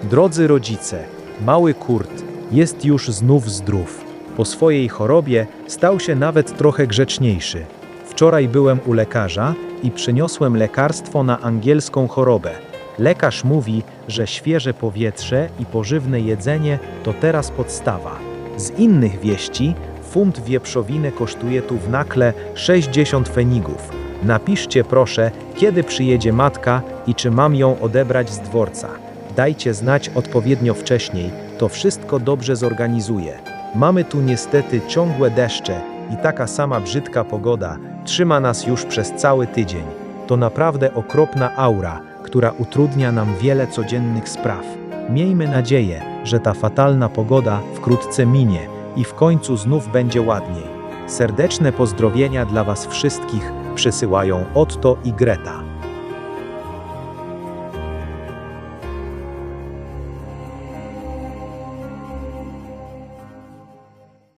Drodzy rodzice, mały Kurt jest już znów zdrów. Po swojej chorobie stał się nawet trochę grzeczniejszy. Wczoraj byłem u lekarza i przyniosłem lekarstwo na angielską chorobę. Lekarz mówi, że świeże powietrze i pożywne jedzenie to teraz podstawa. Z innych wieści, funt wieprzowiny kosztuje tu w Nakle 60 fenigów. Napiszcie proszę, kiedy przyjedzie matka i czy mam ją odebrać z dworca. Dajcie znać odpowiednio wcześniej, to wszystko dobrze zorganizuję. Mamy tu niestety ciągłe deszcze i taka sama brzydka pogoda trzyma nas już przez cały tydzień. To naprawdę okropna aura, która utrudnia nam wiele codziennych spraw. Miejmy nadzieję, że ta fatalna pogoda wkrótce minie i w końcu znów będzie ładniej. Serdeczne pozdrowienia dla Was wszystkich przysyłają Otto i Greta.